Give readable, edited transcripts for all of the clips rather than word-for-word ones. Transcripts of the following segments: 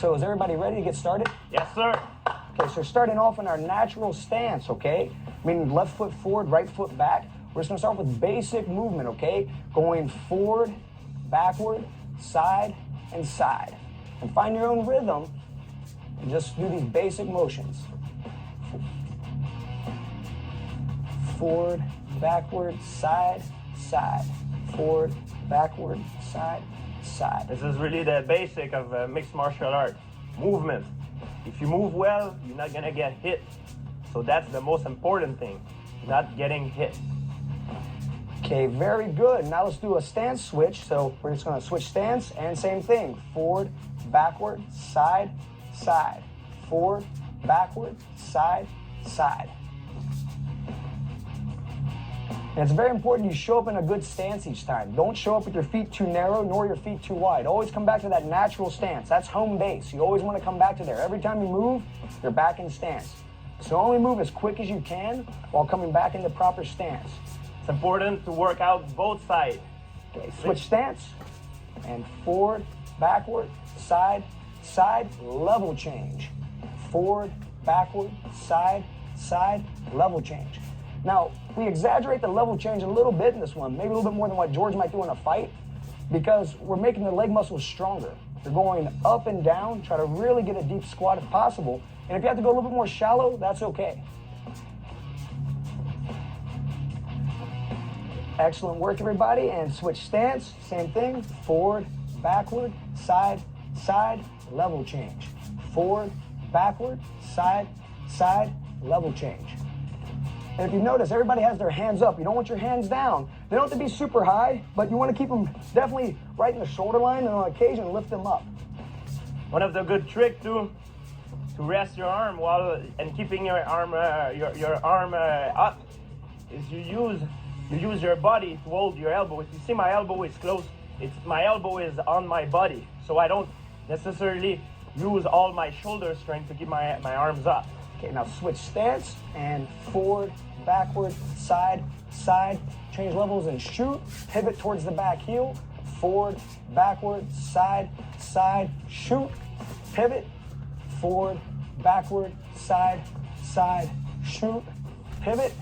So is everybody ready to get started? Yes, sir. Okay, so starting off in our natural stance, okay? Meaning left foot forward, right foot back. We're just gonna start with basic movement, okay? Going forward, backward, side, and side. And find your own rhythm and just do these basic motions. Forward, backward, side, side. Forward, backward, side, side. This is really the basic of mixed martial art. Movement. If you move well, you're not gonna get hit. So that's the most important thing, not getting hit. Okay, very good. Now let's do a stance switch. So we're just gonna switch stance and same thing. Forward, backward, side, side. Forward, backward, side, side. And it's very important you show up in a good stance each time. Don't show up with your feet too narrow nor your feet too wide. Always come back to that natural stance. That's home base. You always want to come back to there. Every time you move, you're back in stance. So only move as quick as you can while coming back into proper stance. It's important to work out both sides. Okay, switch stance and forward, backward, side, side, level change. Forward, backward, side, side, level change. Now, we exaggerate the level change a little bit in this one, maybe a little bit more than what George might do in a fight, because we're making the leg muscles stronger. You're going up and down, try to really get a deep squat if possible. And if you have to go a little bit more shallow, that's okay. Excellent work, everybody. And switch stance, same thing. Forward, backward, side, side, level change. Forward, backward, side, side, level change. And if you notice, everybody has their hands up. You don't want your hands down. They don't have to be super high, but you want to keep them definitely right in the shoulder line, and on occasion, lift them up. One of the good tricks too, to rest your arm while and keeping your arm up, is you use your body to hold your elbow. If you see my elbow is close, my elbow is on my body, so I don't necessarily use all my shoulder strength to keep my arms up. Okay, now switch stance and forward, backward, side, side. Change levels and shoot. Pivot towards the back heel. Forward, backward, side, side, shoot. Pivot. Forward, backward, side, side, shoot. Pivot.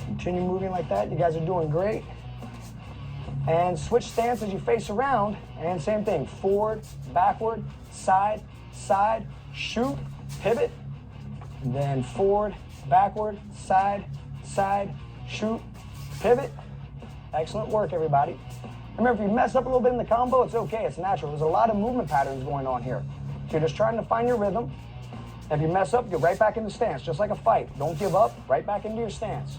Continue moving like that. You guys are doing great. And switch stance as you face around. And same thing. Forward, backward, side, side, shoot. Pivot. And then forward, backward, side, side, shoot, pivot. Excellent work, everybody. Remember, if you mess up a little bit in the combo, it's okay, it's natural. There's a lot of movement patterns going on here. So you're just trying to find your rhythm. If you mess up, you're right back into stance, just like a fight. Don't give up, right back into your stance.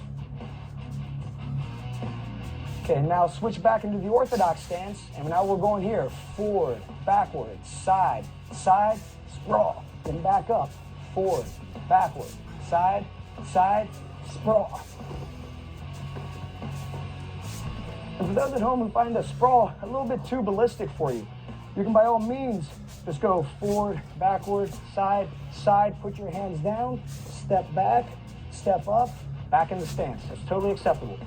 Okay, now switch back into the orthodox stance, and now we're going here. Forward, backward, side, side, sprawl, then back up. Forward, backward, side, side, sprawl. And for those at home who find the sprawl a little bit too ballistic for you, you can by all means just go forward, backward, side, side, put your hands down, step back, step up, back into stance. That's totally acceptable.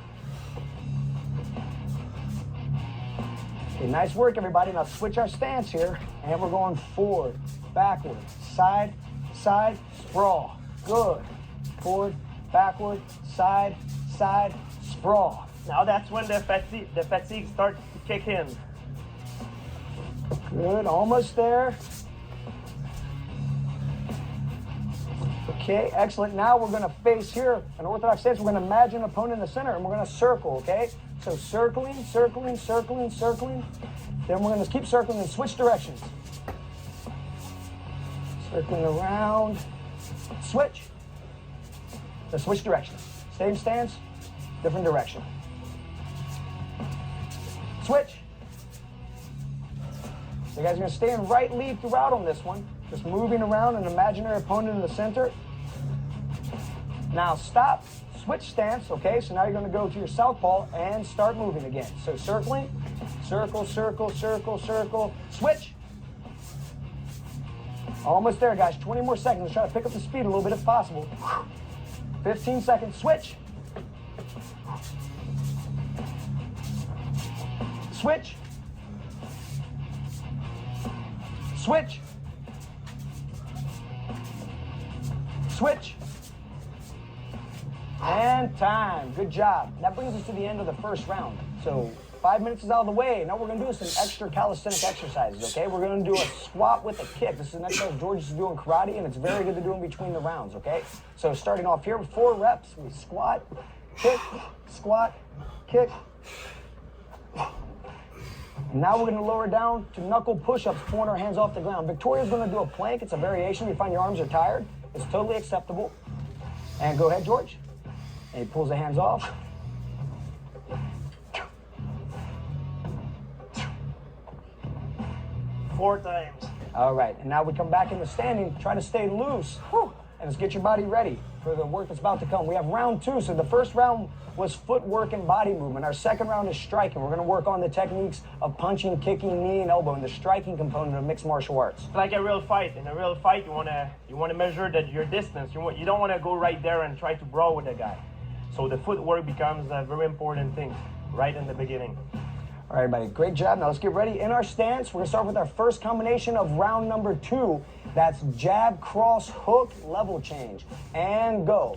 Okay, nice work, everybody. Now switch our stance here, and we're going forward, backward, side, side, sprawl. Good. Forward, backward, side, side, sprawl. Now that's when the fatigue starts to kick in. Good, almost there. Okay, excellent. Now we're gonna face here, an orthodox stance. We're gonna imagine an opponent in the center, and we're gonna circle, okay? So circling, circling, circling, circling. Then we're gonna keep circling and switch directions. Circling around, switch. Then switch directions. Same stance, different direction. Switch. So you guys are gonna stay in right lead throughout on this one. Just moving around an imaginary opponent in the center. Now stop, switch stance, okay? So now you're gonna go to your southpaw and start moving again. So circling, circle, circle, circle, circle, switch. Almost there, guys. 20 more seconds. Try to pick up the speed a little bit if possible. 15 seconds. Switch. Switch. Switch. Switch. And time. Good job. That brings us to the end of the first round. So 5 minutes is out of the way. Now we're going to do some extra calisthenic exercises, okay? We're going to do a squat with a kick. This is an exercise George is doing karate, and it's very good to do in between the rounds, okay? So starting off here with 4 reps, we squat, kick, squat, kick. And now we're going to lower down to knuckle push-ups, pulling our hands off the ground. Victoria's going to do a plank. It's a variation. You find your arms are tired. It's totally acceptable. And go ahead, George. And he pulls the hands off. Four times. All right, and now we come back into standing. Try to stay loose. Whew. And let's get your body ready for the work that's about to come. We have round 2. So the first round was footwork and body movement. Our second round is striking. We're going to work on the techniques of punching, kicking, knee, and elbow, and the striking component of mixed martial arts. It's like a real fight. In a real fight, you wanna measure your distance. You don't want to go right there and try to brawl with the guy. So the footwork becomes a very important thing right in the beginning. All right, everybody, great job. Now let's get ready. In our stance, we're going to start with our first combination of round number 2. That's jab, cross, hook, level change. And go.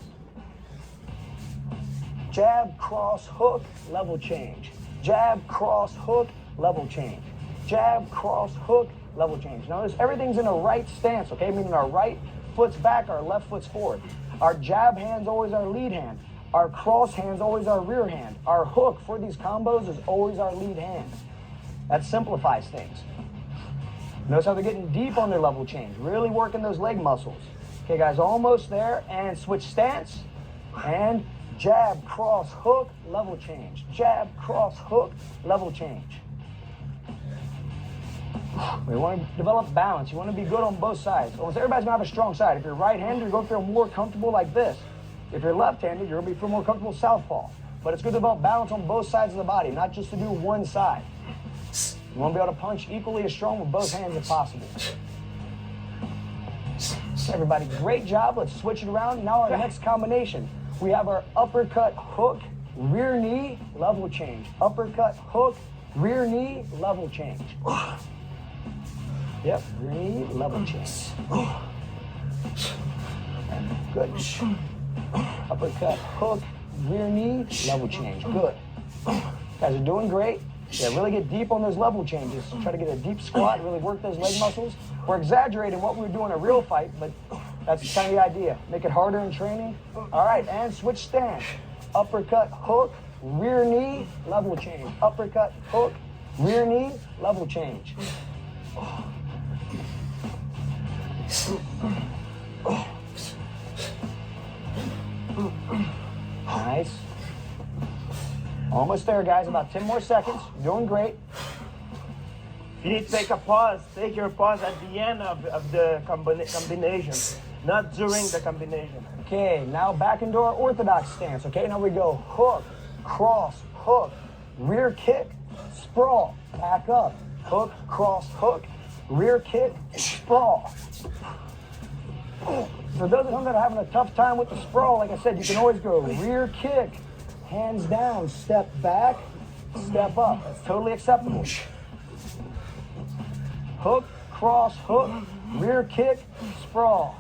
Jab, cross, hook, level change. Jab, cross, hook, level change. Jab, cross, hook, level change. Notice everything's in a right stance, okay? Meaning our right foot's back, our left foot's forward. Our jab hand's always our lead hand. Our cross hand's always our rear hand. Our hook for these combos is always our lead hand. That simplifies things. Notice how they're getting deep on their level change, really working those leg muscles. Okay, guys, almost there, and switch stance, and jab, cross, hook, level change. Jab, cross, hook, level change. We want to develop balance. You want to be good on both sides. Almost everybody's going to have a strong side. If you're right-handed, you're going to feel more comfortable like this. If you're left-handed, you're going to feel more comfortable southpaw. But it's good to develop balance on both sides of the body, not just to do one side. You want to be able to punch equally as strong with both hands if possible. Everybody, great job. Let's switch it around. Now our next combination. We have our uppercut, hook, rear knee, level change. Uppercut, hook, rear knee, level change. Yep, rear knee, level change. Good. Uppercut, hook, rear knee, level change. Good. Guys are doing great. Yeah, really get deep on those level changes. Try to get a deep squat, really work those leg muscles. We're exaggerating what we would do in a real fight, but that's kind of the idea. Make it harder in training. All right, and switch stance. Uppercut, hook, rear knee, level change. Uppercut, hook, rear knee, level change. Nice. Almost there, guys. About 10 more seconds. Doing great. If you need to take a pause, take your pause at the end of the combination, not during the combination. Okay, now back into our orthodox stance. Okay, now we go hook, cross, hook, rear kick, sprawl, back up, hook, cross, hook, rear kick, sprawl. For those of them that are having a tough time with the sprawl, like I said, you can always go rear kick, hands down, step back, step up. That's totally acceptable. Hook, cross, hook, rear kick, sprawl.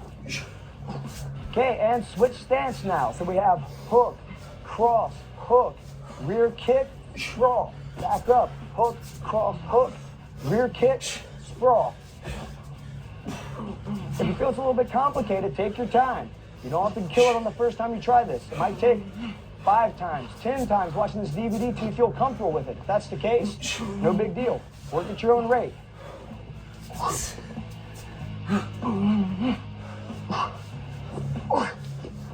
Okay, and switch stance now. So we have hook, cross, hook, rear kick, sprawl. Back up, hook, cross, hook, rear kick, sprawl. If you feel it's a little bit complicated, take your time. You don't have to kill it on the first time you try this. It might take 5 times, 10 times watching this DVD till you feel comfortable with it. If that's the case, no big deal. Work at your own rate.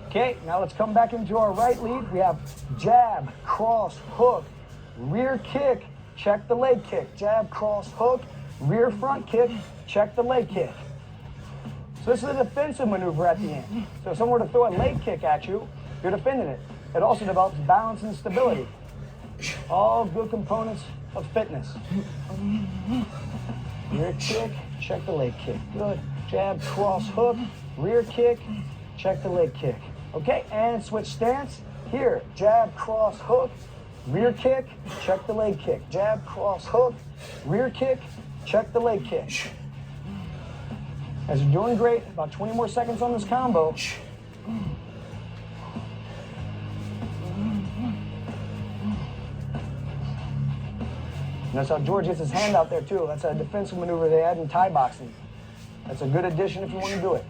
Okay, now let's come back into our right lead. We have jab, cross, hook, rear kick, check the leg kick. Jab, cross, hook, rear front kick, check the leg kick. So this is a defensive maneuver at the end. So if someone were to throw a leg kick at you, you're defending it. It also develops balance and stability. All good components of fitness. Rear kick, check the leg kick. Good. Jab, cross, hook, rear kick, check the leg kick. Okay, and switch stance. Here, jab, cross, hook, rear kick, check the leg kick. Jab, cross, hook, rear kick, check the leg kick. As you're doing great, about 20 more seconds on this combo. Notice how George gets his hand out there too. That's a defensive maneuver they had in Thai boxing. That's a good addition if you want to do it.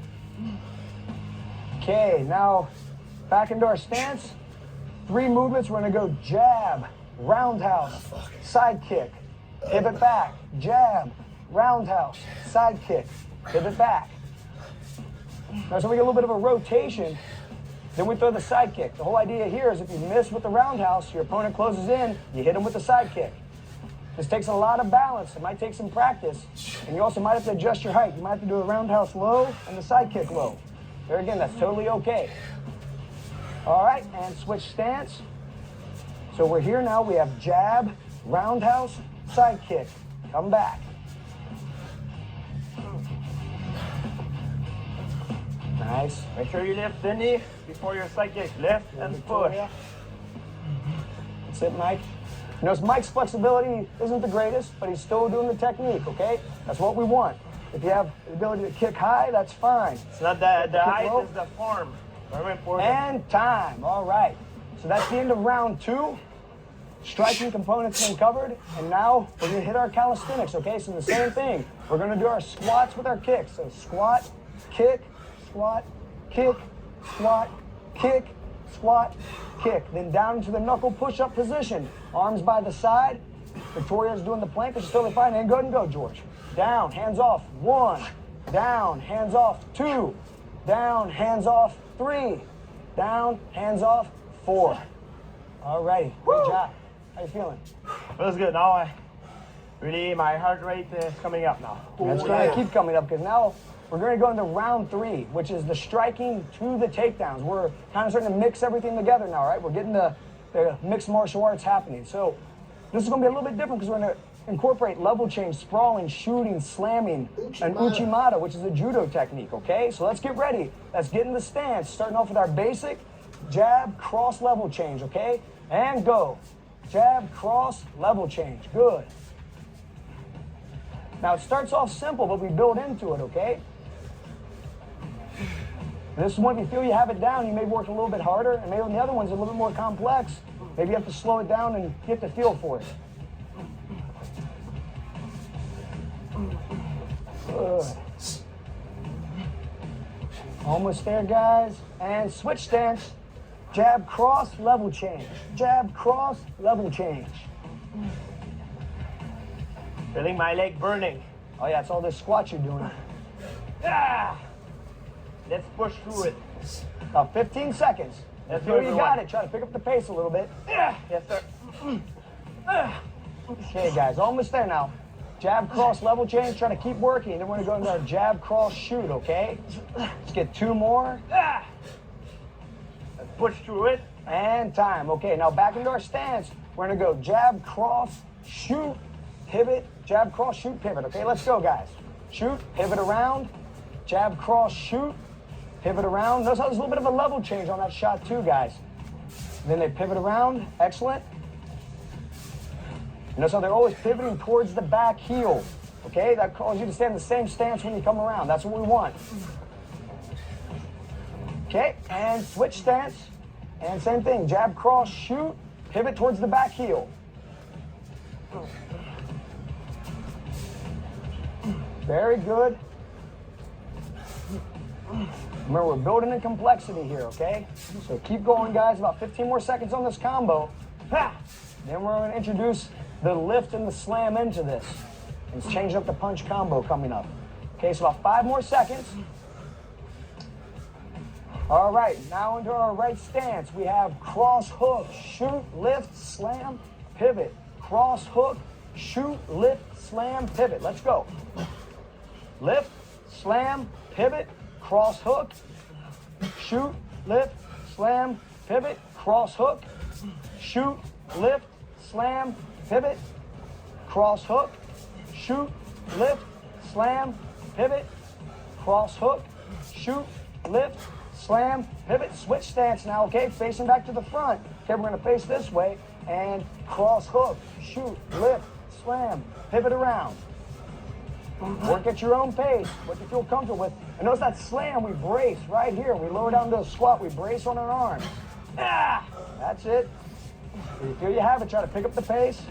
Okay, now back into our stance. 3 movements. We're going to go jab, roundhouse, side kick, pivot back, jab, roundhouse, side kick, pivot back. Now, so we get a little bit of a rotation, then we throw the side kick. The whole idea here is if you miss with the roundhouse, your opponent closes in, you hit him with the side kick. This takes a lot of balance. It might take some practice, and you also might have to adjust your height. You might have to do a roundhouse low and the side kick low. There again, that's totally okay. All right, and switch stance. So we're here now. We have jab, roundhouse, side kick. Come back. Nice. Make sure you lift the knee before your side kick. Lift and push. That's it, Mike. You notice Mike's flexibility isn't the greatest, but he's still doing the technique, okay? That's what we want. If you have the ability to kick high, that's fine. It's not the height, it's the form. Very important. And time. All right. So that's the end of round 2. Striking components been covered, and now we're going to hit our calisthenics, okay? So the same thing. We're going to do our squats with our kicks. So squat, kick, squat, kick, squat, kick, squat, kick. Then down into the knuckle push-up position. Arms by the side. Victoria's doing the plank, which is totally fine. And go ahead and go, George. Down, hands off. 1. Down, hands off. 2. Down, hands off. 3. Down, hands off. 4. All righty. Great job. How you feeling? Feels good. Now my heart rate is coming up now. That's going to keep coming up because now we're going to go into round 3, which is the striking to the takedowns. We're kind of starting to mix everything together now, right? We're getting the mixed martial arts happening. So this is going to be a little bit different because we're going to incorporate level change, sprawling, shooting, slamming, and uchimata, which is a judo technique, okay? So let's get ready. Let's get in the stance, starting off with our basic jab, cross, level change, okay? And go. Jab, cross, level change. Good. Now, it starts off simple, but we build into it, okay? And this is one, if you feel you have it down, you may work a little bit harder, and maybe the other one's a little bit more complex. Maybe you have to slow it down and get the feel for it. Good. Almost there, guys. And switch stance. Jab, cross, level change. Jab, cross, level change. Feeling my leg burning. Oh yeah, it's all this squat you're doing. Ah! Let's push through it. About 15 seconds. Let's Feel go, you everyone. got it. Try to pick up the pace a little bit. Yes, sir. Okay, guys, almost there now. Jab, cross, level change. Try to keep working. Then we're going to go into our jab, cross, shoot, okay? Let's get 2 more. Ah! Let's push through it. And time. Okay, now back into our stance. We're going to go jab, cross, shoot, pivot, jab, cross, shoot, pivot. Okay, let's go, guys. Shoot, pivot around, jab, cross, shoot, pivot around. Notice how there's a little bit of a level change on that shot too, guys. Then they pivot around. Excellent. Notice how they're always pivoting towards the back heel. Okay, that calls you to stay in the same stance when you come around. That's what we want. Okay, and switch stance. And same thing, jab, cross, shoot, pivot towards the back heel. Very good. Remember, we're building in complexity here, okay? So keep going, guys. About 15 more seconds on this combo. Ha! Then we're going to introduce the lift and the slam into this. And change up the punch combo coming up. Okay, so about 5 more seconds. All right, now into our right stance. We have cross hook, shoot, lift, slam, pivot. Cross hook, shoot, lift, slam, pivot. Let's go. Lift, slam, pivot, cross hook, shoot, lift, slam, pivot, cross hook, shoot, lift, slam, pivot, cross hook, shoot, lift, slam, pivot, cross hook, shoot, lift, slam, pivot. Switch stance now, okay? Facing back to the front. Okay, we're gonna face this way and cross hook, shoot, lift, slam, pivot around. Work at your own pace, what you feel comfortable with. And notice that slam, we brace right here. We lower down to a squat, we brace on our arm. Ah, that's it. If you feel you have it, try to pick up the pace.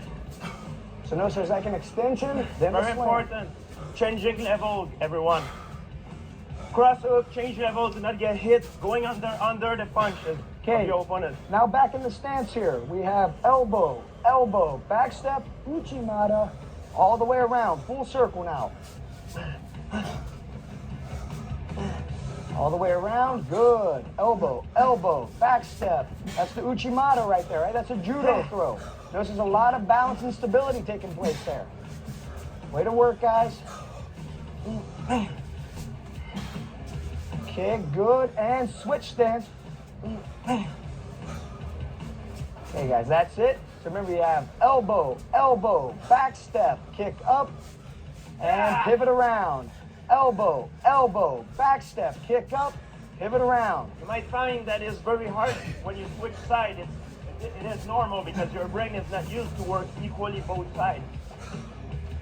So notice there's like an extension, then the Very slam. important. Changing level, everyone. Cross hook, change level, do not get hit. Going under the punches of your opponent. Now back in the stance here. We have elbow, elbow, back step, uchimata, all the way around. Full circle now. All the way around, good. Elbow, elbow, back step. That's the uchimata right there, right? That's a judo throw. Notice there's a lot of balance and stability taking place there. Way to work, guys. Okay, good, and switch stance. Okay, guys, that's it. So remember, you have elbow, elbow, back step, kick up, and pivot around. Elbow, elbow, back step, kick up, pivot around. You might find that it's very hard when you switch sides. It is normal because your brain is not used to work equally both sides.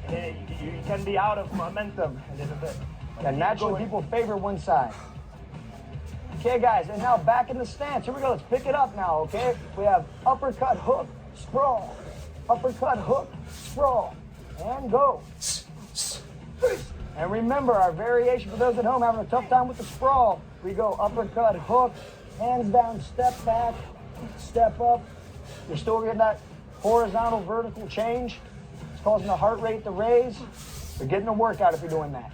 And you can be out of momentum a little bit. And naturally, people favor one side. Okay, guys, and now back in the stance. Here we go. Let's pick it up now, okay? We have uppercut, hook, sprawl. Uppercut, hook, sprawl. And go. And remember, our variation for those at home having a tough time with the sprawl, we go uppercut, hook, hands down, step back, step up. You're still getting that horizontal, vertical change. It's causing the heart rate to raise. You're getting a workout if you're doing that.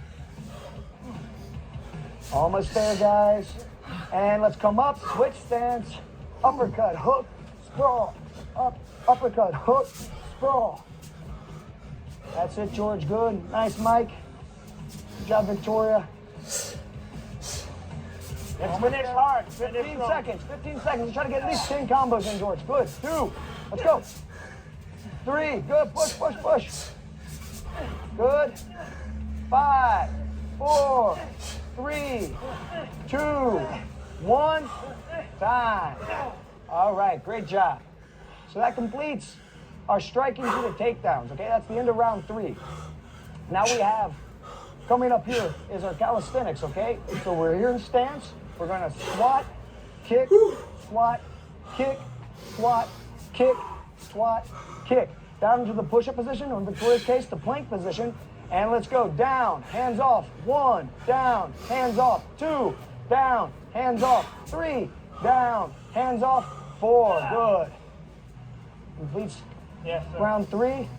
Almost there, guys. And let's come up, switch stance, uppercut, hook, sprawl, up, uppercut, hook, sprawl. That's it, George, good. Nice, Mike. Good job, Victoria. Let's finish hard. 15 seconds, 15 seconds. Let's try to get at least 10 combos in, George. Good, 2, let's go. 3, good, push, push, push. Good. 5, 4, 3, 2, 1, time. All right, great job. So that completes our striking to the takedowns, okay? That's the end of round 3. Now we have, coming up here is our calisthenics, okay? So we're here in stance. We're gonna squat, kick, squat, kick, squat, kick, squat, kick. Down into the push-up position, or in Victoria's case, the plank position. And let's go down, hands off. 1, down, hands off. 2, down, hands off. 3, down, hands off. 4, good. Completes round 3.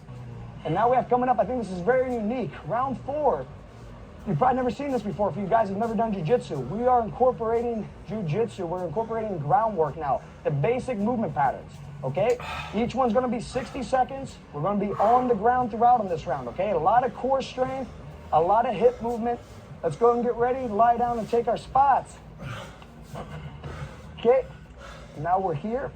And now we have coming up, I think this is very unique, round 4. You've probably never seen this before. If you guys have never done jiu-jitsu, we are incorporating jiu-jitsu. We're incorporating groundwork now, the basic movement patterns. Okay? Each one's gonna be 60 seconds. We're gonna be on the ground throughout on this round, okay? A lot of core strength, a lot of hip movement. Let's go and get ready, lie down and take our spots. Okay, now we're here.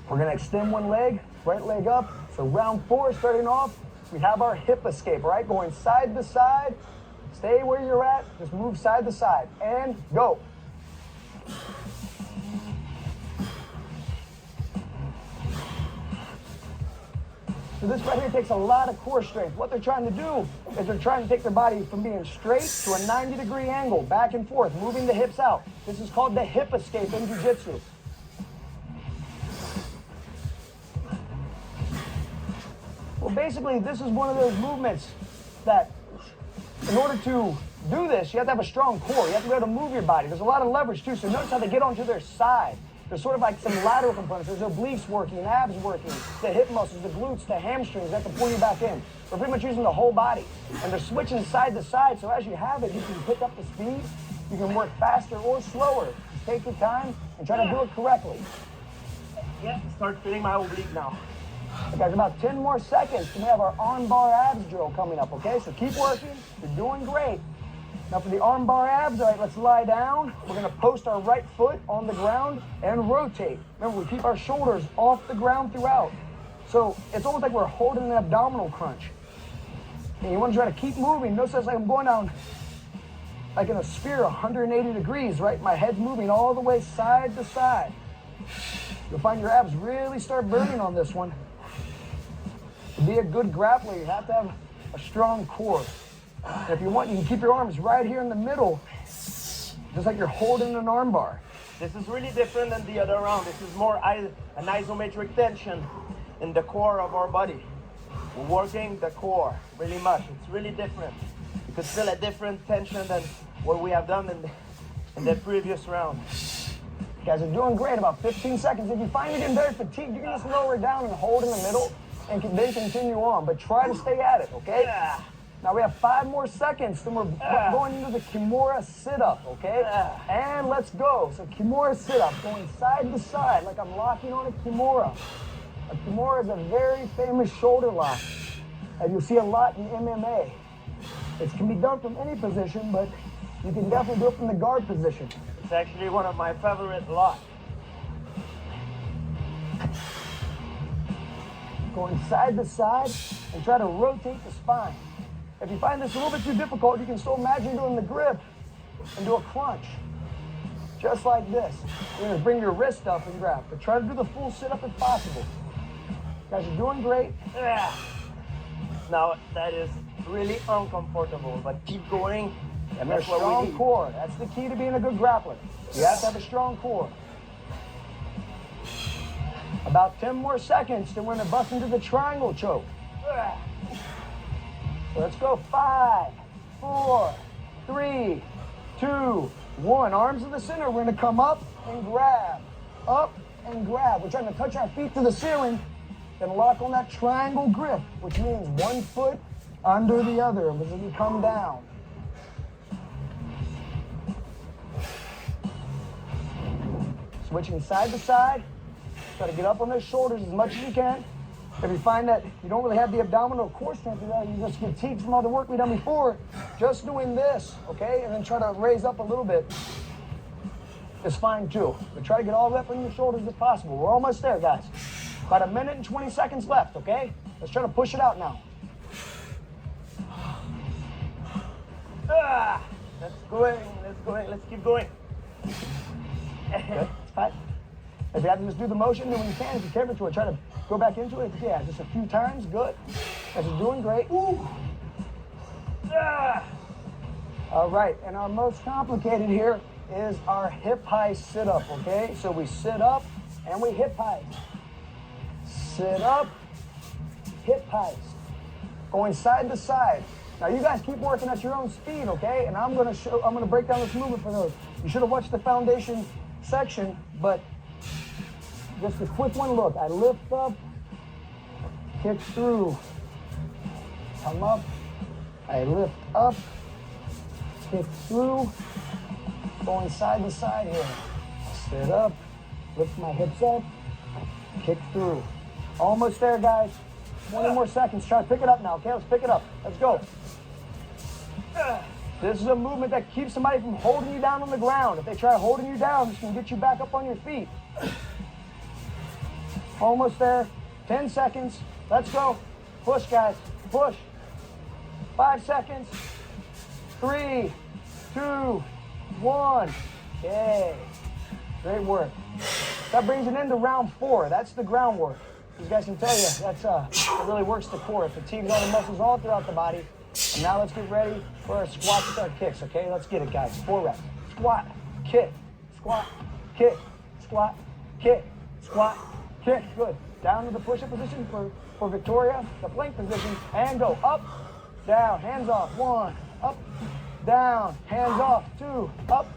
We're gonna extend one leg, right leg up. So round 4, starting off, we have our hip escape, all right? Going side to side. Stay where you're at, just move side to side, and go. So this right here takes a lot of core strength. What they're trying to do is they're trying to take their body from being straight to a 90-degree angle, back and forth, moving the hips out. This is called the hip escape in jiu-jitsu. Well, basically, this is one of those movements that, in order to do this, you have to have a strong core. You have to be able to move your body. There's a lot of leverage, too. So notice how they get onto their side. There's sort of like some lateral components. There's obliques working, abs working, the hip muscles, the glutes, the hamstrings. They have to pull you back in. We're pretty much using the whole body. And they're switching side to side. So as you have it, you can pick up the speed. You can work faster or slower. Just take your time and try to do it correctly. Yeah, start feeling my oblique now. Okay, guys, about 10 more seconds. And we have our arm bar abs drill coming up, okay? So keep working. You're doing great. Now for the arm bar abs, all right, let's lie down. We're gonna post our right foot on the ground and rotate. Remember, we keep our shoulders off the ground throughout. So it's almost like we're holding an abdominal crunch. And you wanna try to keep moving. Notice that's like I'm going down like in a sphere, 180 degrees, right? My head's moving all the way side to side. You'll find your abs really start burning on this one. To be a good grappler, you have to have a strong core. And if you want, you can keep your arms right here in the middle, just like you're holding an arm bar. This is really different than the other round. This is more an isometric tension in the core of our body. We're working the core really much. It's really different. You can feel a different tension than what we have done in the previous round. You guys are doing great. About 15 seconds. If you find you're getting very fatigued, you can just lower it down and hold in the middle and then continue on. But try to stay at it, okay? Yeah. Now we have 5 more seconds, then we're going into the Kimura sit-up, okay? And let's go. So Kimura sit-up, going side to side like I'm locking on a Kimura. A Kimura is a very famous shoulder lock, and you'll see a lot in MMA. It can be done from any position, but you can definitely do it from the guard position. It's actually one of my favorite locks. Going side to side and try to rotate the spine. If you find this a little bit too difficult, you can still imagine doing the grip and do a crunch. Just like this. You're gonna bring your wrist up and grab, but try to do the full sit-up if possible. You guys are doing great. Yeah. Now that is really uncomfortable, but keep going. And a strong core. That's the key to being a good grappler. You have to have a strong core. About 10 more seconds, then we're gonna bust into the triangle choke. So let's go. 5, 4, 3, 2, 1. Arms to the center. We're gonna come up and grab. Up and grab. We're trying to touch our feet to the ceiling and lock on that triangle grip, which means one foot under the other as we come down. Switching side to side. Try to get up on those shoulders as much as you can. If you find that you don't really have the abdominal core strength, you just fatigued from all the work we've done before, just doing this, okay? And then try to raise up a little bit is fine too. But try to get all the way up on your shoulders if possible. We're almost there, guys. About 1 minute and 20 seconds left, okay? Let's try to push it out now. Let's let's keep going. Okay, it's fine. If you have to just do the motion, then when you can, if you care to it, try to go back into it. Yeah, just a few times, good. Guys are doing great. All right, and our most complicated here is our hip high sit-up, okay? So we sit up and we hip high. Sit up, hip highs. Going side to side. Now you guys keep working at your own speed, okay? And I'm gonna break down this movement for those. You should have watched the foundation section, but just a quick one look. I lift up, kick through, come up, I lift up, kick through, going side to side here. Sit up, lift my hips up, kick through. Almost there, guys. 20 more seconds. Try to pick it up now, okay? Let's pick it up. Let's go. This is a movement that keeps somebody from holding you down on the ground. If they try holding you down, this can get you back up on your feet. Almost there. 10 seconds. Let's go. Push, guys. Push. 5 seconds. 3, 2, 1. Okay. Great work. That brings an end to round 4. That's the groundwork. These guys can tell you it really works the core. It fatigues all the muscles all throughout the body. And now let's get ready for our squats with our kicks, okay? Let's get it, guys. 4 reps. Squat, kick, squat, kick, squat, kick, squat, kick. Good. Down to the push-up position for Victoria, the plank position, and go up, down, hands off. 1, up, down, hands off. 2, up,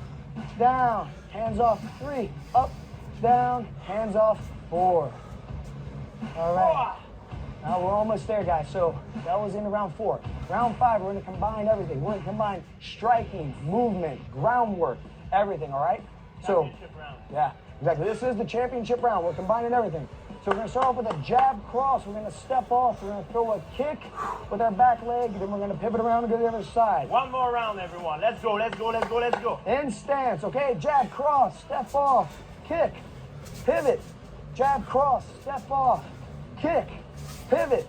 down, hands off. 3, up, down, hands off. 4. All right. Now we're almost there, guys. So that was in round 4. Round 5, we're going to combine everything. We're going to combine striking, movement, groundwork, everything, all right? So, Championship round. Yeah, exactly. This is the championship round. We're combining everything. So we're going to start off with a jab cross. We're going to step off. We're going to throw a kick with our back leg. Then we're going to pivot around and go to the other side. One more round, everyone. Let's go, let's go, let's go, let's go. In stance, okay? Jab cross, step off, kick, pivot, jab cross, step off, kick, pivot.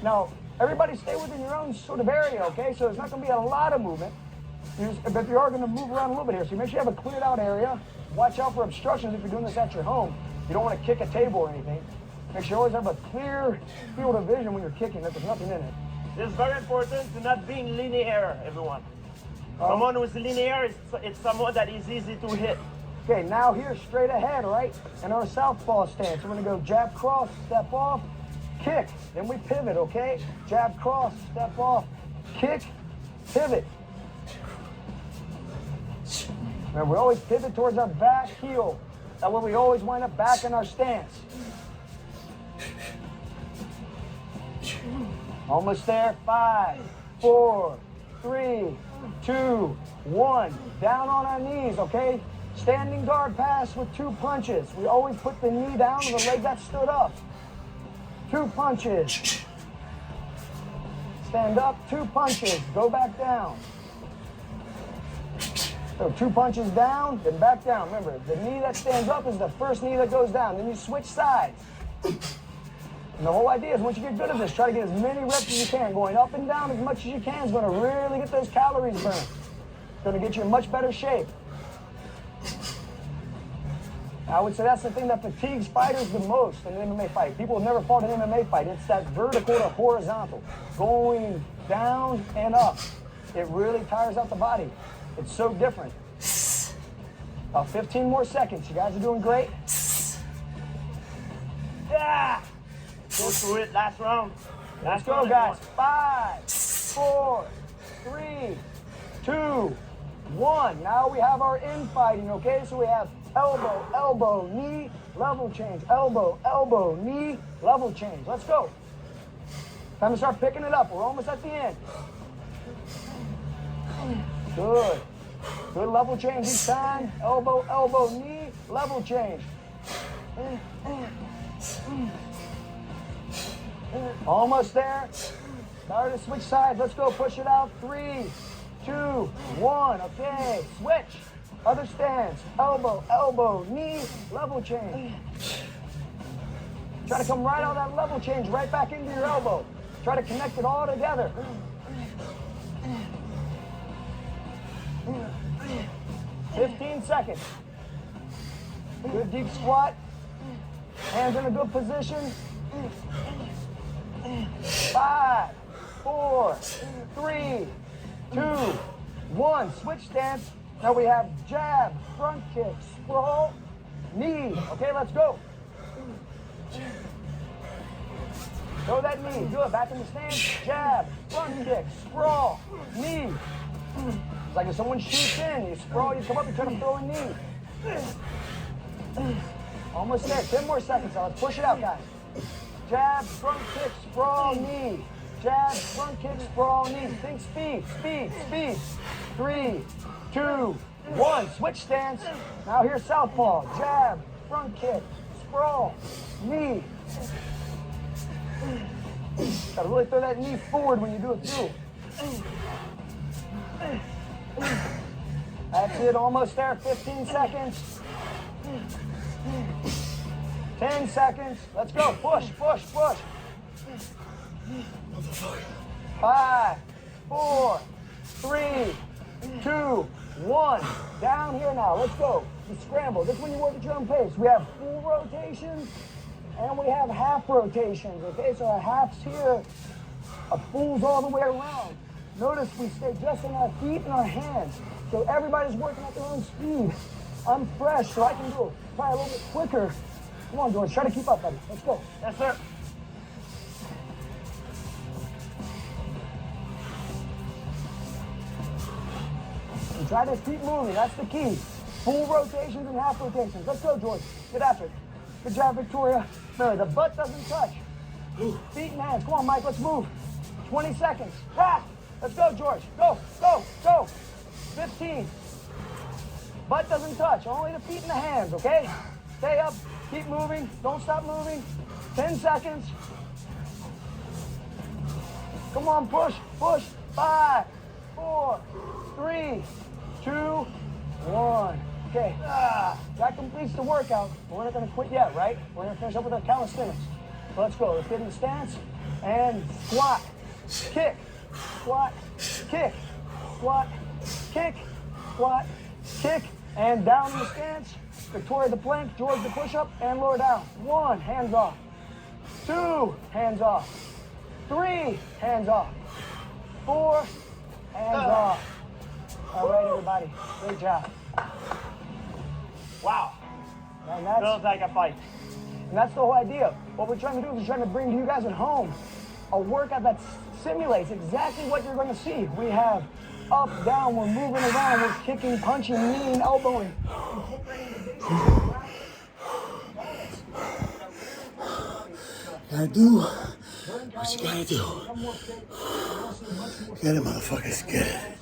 Now, everybody stay within your own sort of area, okay? So there's not going to be a lot of movement. But you are going to move around a little bit here. So make sure you have a cleared out area. Watch out for obstructions if you're doing this at your home. You don't want to kick a table or anything. Make sure you always have a clear field of vision when you're kicking, that there's nothing in it. It's very important to not be linear, everyone. Someone who's linear, it's someone that is easy to hit. Okay, now here, straight ahead, right? In our southpaw stance, we're going to go jab cross, step off, kick. Then we pivot, okay? Jab, cross, step off, kick, pivot. Remember, we always pivot towards our back heel. That way we always wind up back in our stance. Almost there. 5, 4, 3, 2, 1. Down on our knees, okay? Standing guard pass with 2 punches. We always put the knee down and the leg that stood up. 2 punches. Stand up, 2 punches. Go back down. So 2 punches down, then back down. Remember, the knee that stands up is the first knee that goes down. Then you switch sides. And the whole idea is once you get good at this, try to get as many reps as you can. Going up and down as much as you can is going to really get those calories burned. It's going to get you in much better shape. I would say that's the thing that fatigues fighters the most in an MMA fight. People have never fought an MMA fight. It's that vertical to horizontal. Going down and up. It really tires out the body. It's so different. About 15 more seconds. You guys are doing great. Yeah! Go through it, last round. Let's go, guys. 5, 4, 3, 2, 1. Now we have our infighting, okay? So we have elbow, elbow, knee, level change. Elbow, elbow, knee, level change. Let's go. Time to start picking it up. We're almost at the end. Good. Good level change each time. Elbow, elbow, knee, level change. Almost there. Start to switch sides. Let's go. Push it out. 3, 2, 1. Okay. Switch. Other stance. Elbow, elbow, knee, level change. Try to come right out of that level change right back into your elbow. Try to connect it all together. 15 seconds. Good deep squat. Hands in a good position. 5, 4, 3, 2, 1. Switch stance. Now we have jab, front kick, sprawl, knee. Okay, let's go. Throw that knee. Do it. Back in the stance. Jab, front kick, sprawl, knee. It's like if someone shoots in, you sprawl, you come up, you try to throw a knee. Almost there. 10 more seconds. Now let's push it out, guys. Jab, front kick, sprawl, knee. Jab, front kick, sprawl, knee. Think speed, speed, speed. 3, 2, 1. Switch stance. Now here's southpaw. Jab, front kick, sprawl, knee. Gotta really throw that knee forward when you do it too. That's it, almost there. 15 seconds. 10 seconds. Let's go. Push, push, push. 5, 4, 3, 2, 1. Down here now. Let's go. You scramble. This is when you work at your own pace. We have full rotations and we have half rotations. Okay, so our halves here, a full's all the way around. Notice we stay just on our feet and our hands. So everybody's working at their own speed. I'm fresh, so I can do it probably a little bit quicker. Come on, George, try to keep up, buddy. Let's go. Yes, sir. And try to keep moving. That's the key. Full rotations and half rotations. Let's go, George. Get after it. Good job, Victoria. Remember, the butt doesn't touch. Feet and hands. Come on, Mike, let's move. 20 seconds. Ah! Let's go, George. Go, go, go. 15. Butt doesn't touch. Only the feet and the hands, okay? Stay up. Keep moving. Don't stop moving. 10 seconds. Come on, push, push. 5, 4, 3, 2, 1. Okay. That completes the workout. We're not going to quit yet, right? We're going to finish up with our calisthenics. So let's go. Let's get in the stance and squat, kick, squat, kick, squat, kick, squat, kick, and down in the stance. Victoria the plank, George the push-up, and lower down. 1, hands off. 2, hands off. 3, hands off. 4, hands off. All right, everybody. Great job. Wow. And that's, Feels like a fight. And that's the whole idea. What we're trying to do is we're trying to bring to you guys at home a workout that simulates exactly what you're going to see. We have up, down, we're moving around, we're kicking, punching, kneeing, elbowing. Gotta do what you gotta do. Get it, motherfuckers, get it.